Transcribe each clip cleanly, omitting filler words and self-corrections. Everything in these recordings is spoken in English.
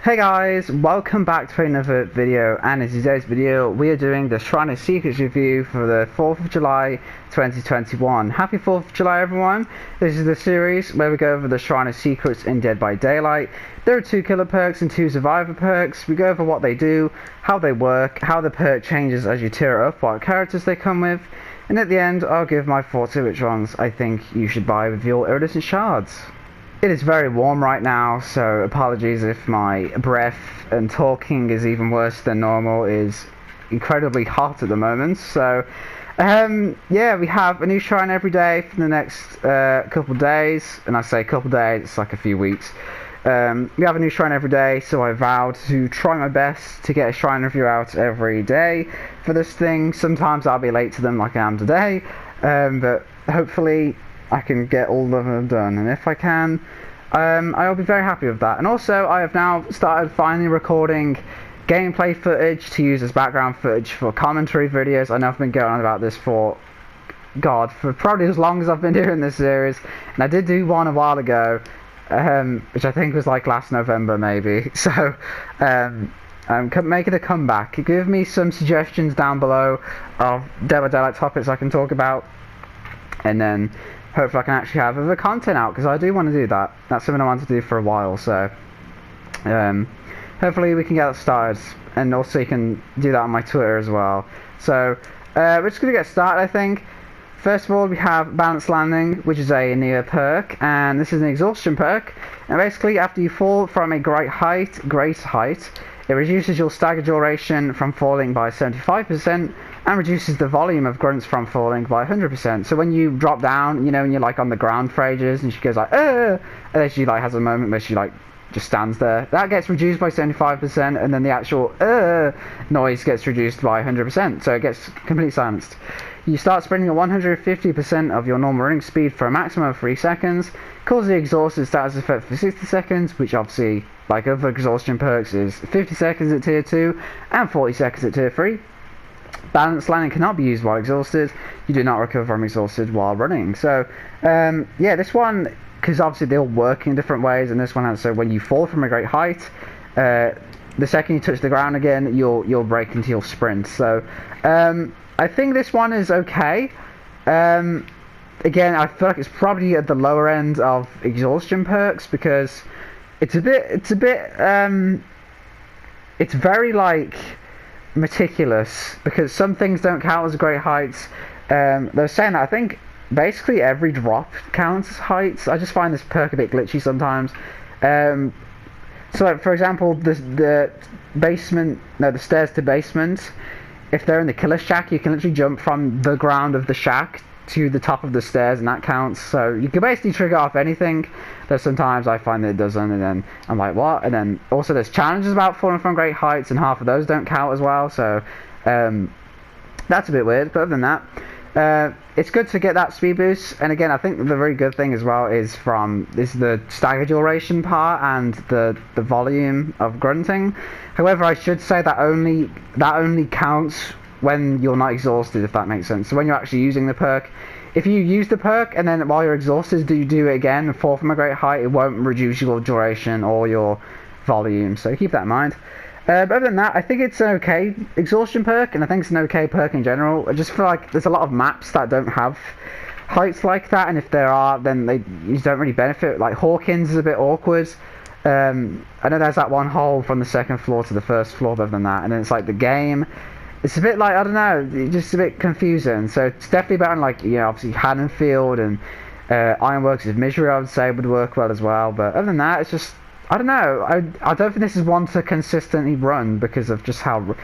Hey guys, welcome back to another video, and in today's video we are doing the Shrine of Secrets review for the 4th of July 2021. Happy 4th of July everyone! This is the series where we go over the Shrine of Secrets in Dead by Daylight. There are 2 killer perks and 2 survivor perks. We go over what they do, how they work, how the perk changes as you tier up, what characters they come with, and at the end I'll give my thoughts on which ones I think you should buy with your iridescent shards. It is very warm right now, so apologies if my breath and talking is even worse than normal. It is incredibly hot at the moment, so yeah, we have a new shrine every day for the next couple days, and I say couple days, it's like a few weeks. We have a new shrine every day, so I vowed to try my best to get a shrine review out every day for this thing. Sometimes I'll be late to them like I am today, but hopefully I can get all of them done, and if I can, I'll be very happy with that. And also, I have now started finally recording gameplay footage to use as background footage for commentary videos. I know I've been going on about this for probably as long as I've been doing this series, and I did do one a while ago, which I think was like last November maybe. So I'm making a comeback. Give me some suggestions down below of Dead by Daylight topics I can talk about, and then hopefully I can actually have other content out, because I do want to do that. That's something I want to do for a while, so hopefully we can get that started, and also you can do that on my Twitter as well. So we're just going to get started, I think. First of all, we have Balanced Landing, which is a near perk, and this is an exhaustion perk, and basically after you fall from a great height, it reduces your stagger duration from falling by 75%, and reduces the volume of grunts from falling by 100%. So when you drop down, you know, and you're like on the ground for ages, and she goes like, and then she like has a moment where she like just stands there. That gets reduced by 75%, and then the actual noise gets reduced by 100%, so it gets completely silenced. You start sprinting at 150% of your normal running speed for a maximum of 3 seconds, cause the exhausted status effect for 60 seconds, which obviously, like other exhaustion perks, is 50 seconds at tier 2 and 40 seconds at tier 3. Balanced landing cannot be used while exhausted. You do not recover from exhausted while running. So, yeah, this one, because obviously they all work in different ways, and this one has, so when you fall from a great height, the second you touch the ground again, you'll break into your sprint. So, I think this one is okay. Again, I feel like it's probably at the lower end of exhaustion perks, because it's very like meticulous, because some things don't count as great heights. They're saying that I think basically every drop counts as heights. I just find this perk a bit glitchy sometimes. So like, for example, the stairs to basement, if they're in the killer shack, you can literally jump from the ground of the shack to the top of the stairs, and that counts. So you can basically trigger off anything. Though sometimes I find that it doesn't, and then I'm like, what? And then also there's challenges about falling from great heights, and half of those don't count as well. So that's a bit weird. But other than that, it's good to get that speed boost. And again, I think the very good thing as well is the stagger duration part and the volume of grunting. However, I should say that only counts when you're not exhausted, if that makes sense. So when you're actually using the perk, if you use the perk and then while you're exhausted you do it again and fall from a great height, it won't reduce your duration or your volume, so keep that in mind. But other than that, I think it's an okay exhaustion perk, and I think it's an okay perk in general. I just feel like there's a lot of maps that don't have heights like that, and if there are, then you don't really benefit. Like Hawkins is a bit awkward. I know there's that one hole from the 2nd floor to the 1st floor, but other than that, and then it's like the game, it's a bit like, I don't know, just a bit confusing. So it's definitely better than, like, you know, obviously Haddonfield and Ironworks of Misery, I would say, would work well as well. But other than that, it's just, I don't know. I don't think this is one to consistently run, because of just how,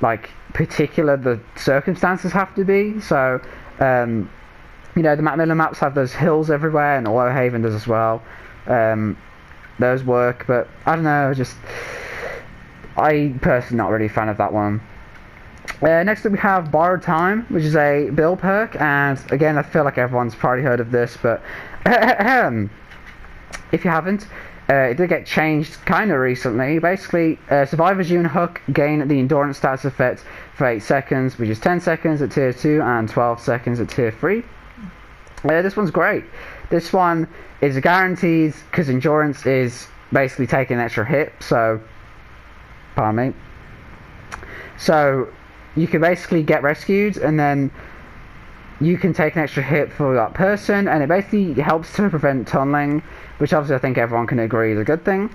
like, particular the circumstances have to be. So, you know, the Macmillan maps have those hills everywhere, and Oilhaven does as well. Those work, but I don't know, I personally not really a fan of that one. Next up we have Borrowed Time, which is a bill perk, and again I feel like everyone's probably heard of this, but if you haven't, it did get changed kind of recently. Basically, survivors you and Hook gain the endurance status effect for 8 seconds, which is 10 seconds at tier 2 and 12 seconds at tier 3. This one's great. This one is guaranteed, because endurance is basically taking an extra hit, so pardon me. So you can basically get rescued, and then you can take an extra hit for that person, and it basically helps to prevent tunneling, which obviously I think everyone can agree is a good thing.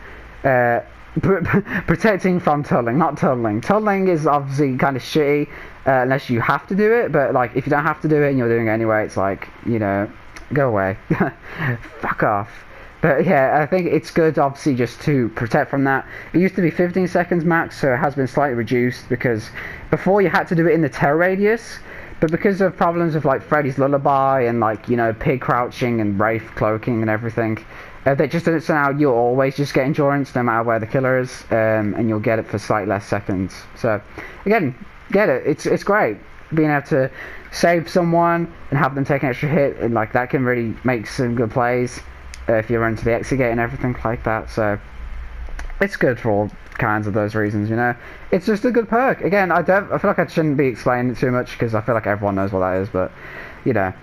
Protecting from tunneling, not tunneling. Tunneling is obviously kind of shitty unless you have to do it, but like if you don't have to do it and you're doing it anyway, it's like, you know, go away. Fuck off. But yeah, I think it's good obviously just to protect from that. It used to be 15 seconds max, so it has been slightly reduced because before you had to do it in the terror radius, but because of problems of like Freddy's Lullaby and like, you know, pig crouching and Wraith cloaking and everything, they just so now you'll always just get endurance no matter where the killer is, and you'll get it for slightly less seconds. So again, get it. It's great being able to save someone and have them take an extra hit, and like that can really make some good plays if you run to the exit gate and everything like that. So it's good for all kinds of those reasons, you know. It's just a good perk. Again, I feel like I shouldn't be explaining it too much because I feel like everyone knows what that is, but you know.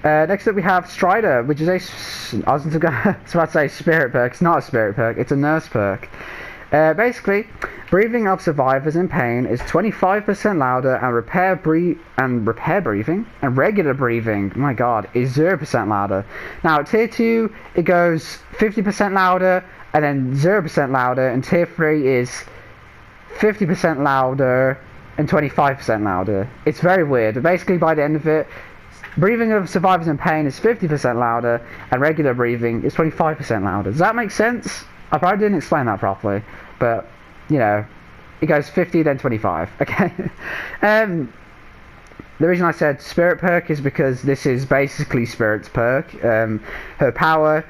Next up we have Strider, which is I was about to say spirit perk. It's not a spirit perk, it's a nurse perk. Basically, breathing of survivors in pain is 25% louder, and repair breathing and regular breathing, my god, is 0% louder. Now at tier 2 it goes 50% louder and then 0% louder, and tier 3 is 50% louder and 25% louder. It's very weird, but basically by the end of it, breathing of survivors in pain is 50% louder, and regular breathing is 25% louder. Does that make sense? I probably didn't explain that properly, but, you know, it goes 50 then 25, okay? The reason I said Spirit perk is because this is basically Spirit's perk. Her power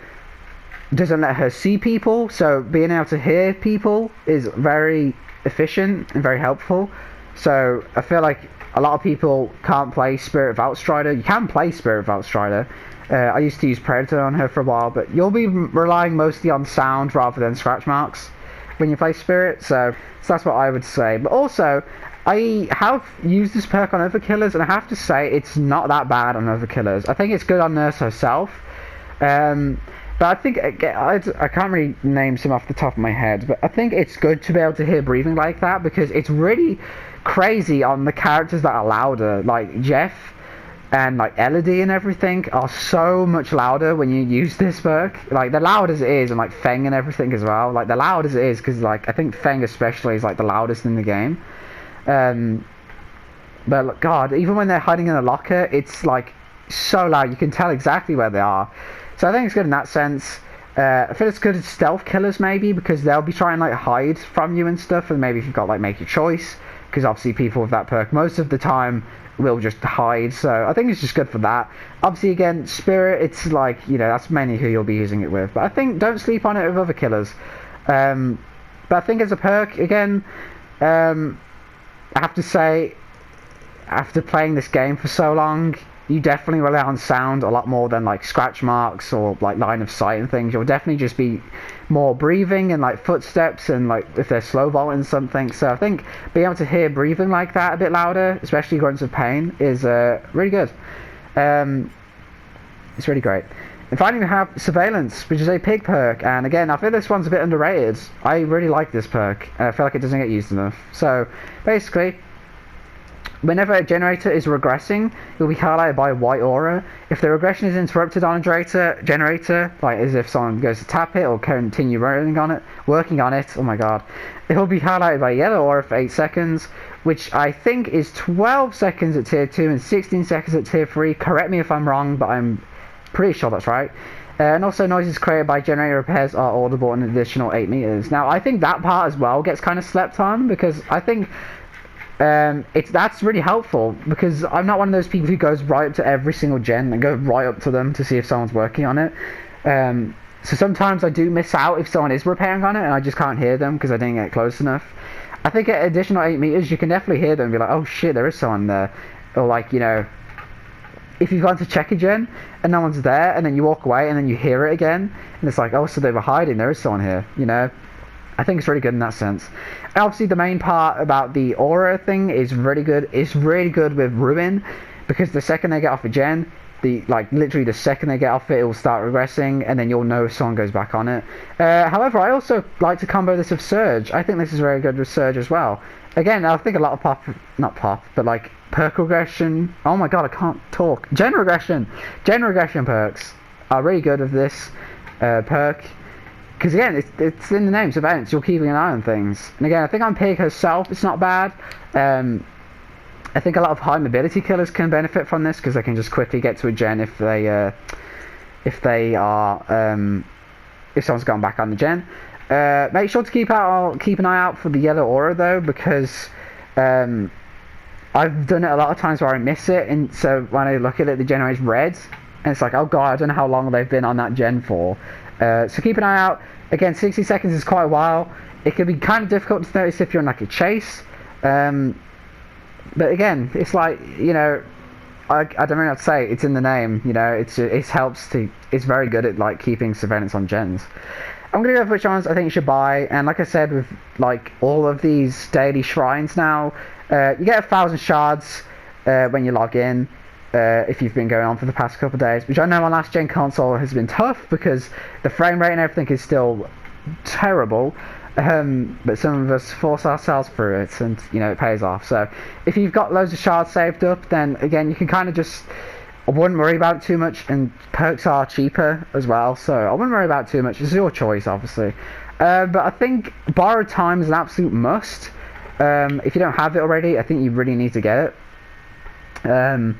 doesn't let her see people, so being able to hear people is very efficient and very helpful. So I feel like a lot of people can't play Spirit without Strider. You can play Spirit without Strider. I used to use Predator on her for a while, but you'll be relying mostly on sound rather than scratch marks when you play Spirit, so that's what I would say. But also, I have used this perk on other killers, and I have to say it's not that bad on other killers. I think it's good on Nurse herself, but I think, I can't really name some off the top of my head, but I think it's good to be able to hear breathing like that, because it's really crazy on the characters that are louder, like Jeff and like Elodie and everything are so much louder when you use this perk. Like, the loud as it is, and like Feng and everything as well, like the loud as it is, because like I think Feng especially is like the loudest in the game. But god, even when they're hiding in a locker, it's like so loud, you can tell exactly where they are. So I think it's good in that sense. I feel it's good as stealth killers maybe, because they'll be trying like hide from you and stuff, and maybe if you've got like make your choice, because obviously people with that perk most of the time will just hide, so I think it's just good for that. Obviously again, Spirit, it's like, you know, that's mainly who you'll be using it with, but I think don't sleep on it with other killers. But I think as a perk, again, I have to say, after playing this game for so long, you definitely rely on sound a lot more than like scratch marks or like line of sight and things. You'll definitely just be more breathing and like footsteps, and like if they're slow vaulting something. So I think being able to hear breathing like that a bit louder, especially grunts of pain, is really good. It's really great. And finally we have Surveillance, which is a pig perk, and again I feel this one's a bit underrated. I really like this perk, and I feel like it doesn't get used enough. So basically, whenever a generator is regressing, it will be highlighted by a white aura. If the regression is interrupted on a generator, like as if someone goes to tap it or continue working on it, oh my god, it will be highlighted by a yellow aura for 8 seconds, which I think is 12 seconds at tier 2 and 16 seconds at tier 3. Correct me if I'm wrong, but I'm pretty sure that's right. And also noises created by generator repairs are audible an additional 8 meters. Now I think that part as well gets kind of slept on, because I think that's really helpful, because I'm not one of those people who goes right up to every single gen and go right up to them to see if someone's working on it. So sometimes I do miss out if someone is repairing on it and I just can't hear them because I didn't get close enough. I think at additional 8 meters you can definitely hear them and be like, oh shit, there is someone there. Or like, you know, if you've gone to check a gen and no one's there, and then you walk away and then you hear it again and it's like, oh, so they were hiding, there is someone here, you know. I think it's really good in that sense. And obviously the main part about the aura thing is really good. It's really good with Ruin, because the second they get off a gen, literally the second they get off it, it will start regressing, and then you'll know if someone goes back on it. However, I also like to combo this with Surge. I think this is very good with Surge as well. Again, I think a lot of not pop, but like perk regression. Oh my god, I can't talk. Gen regression perks are really good with this perk. Because again, it's in the name, Surveillance. You're keeping an eye on things. And again, I think on Pig herself, it's not bad. I think a lot of high mobility killers can benefit from this because they can just quickly get to a gen if someone's gone back on the gen. Make sure to keep an eye out for the yellow aura though, because I've done it a lot of times where I miss it, and so when I look at it, it generates red, and it's like, oh god, I don't know how long they've been on that gen for. So keep an eye out. Again, 60 seconds is quite a while. It can be kind of difficult to notice if you're in like a chase. But again, it's like, you know, I don't know how to say it. It's in the name, you know. It's very good at like keeping surveillance on gens. I'm gonna go for which ones I think you should buy, and like I said, with like all of these daily shrines now, you get 1,000 shards when you log in. If you've been going on for the past couple of days, which I know on last gen console has been tough because the frame rate and everything is still terrible. But some of us force ourselves through it, and you know, it pays off. So if you've got loads of shards saved up, then again you can kind of just, I wouldn't worry about it too much, and perks are cheaper as well, so I wouldn't worry about it too much. It's your choice, obviously. But I think Borrowed Time is an absolute must. If you don't have it already, I think you really need to get it.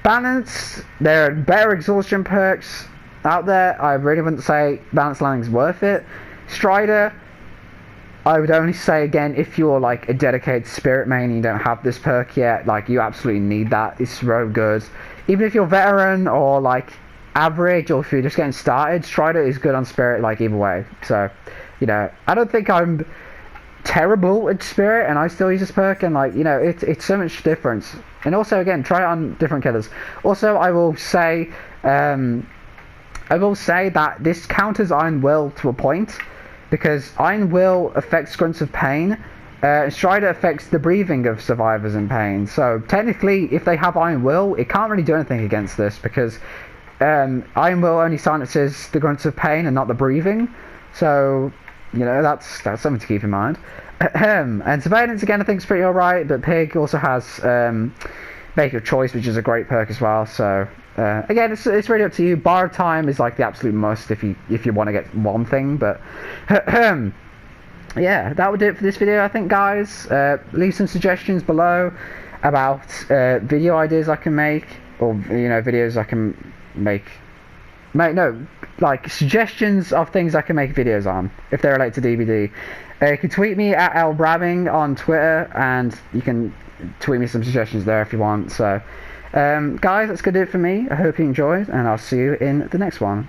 Balance, there are better exhaustion perks out there. I really wouldn't say Balance Landing is worth it. Strider, I would only say again, if you're like a dedicated spirit main and you don't have this perk yet, like you absolutely need that. It's so good. Even if you're veteran or like average, or if you're just getting started, Strider is good on spirit, like either way. So, you know, I don't think I'm terrible at spirit, and I still use this perk, and like, you know, it's so much difference. And also again, try it on different killers. Also, I will say that this counters Iron Will to a point, because Iron Will affects Grunts of Pain, and Strider affects the breathing of survivors in pain. So technically, if they have Iron Will, it can't really do anything against this, because Iron Will only silences the Grunts of Pain and not the breathing. So, you know, that's something to keep in mind. And Surveillance again, I think is pretty alright, but Pig also has Make Your Choice, which is a great perk as well. So again, it's really up to you. Borrowed Time is like the absolute must if you want to get one thing. But yeah, that would do it for this video, I think, guys. Leave some suggestions below about video ideas I can make, or you know, videos I can make. Like suggestions of things I can make videos on if they relate to DBD. You can tweet me at lbrabbing on Twitter, and you can tweet me some suggestions there if you want. So guys, that's gonna do it for me. I hope you enjoyed, and I'll see you in the next one.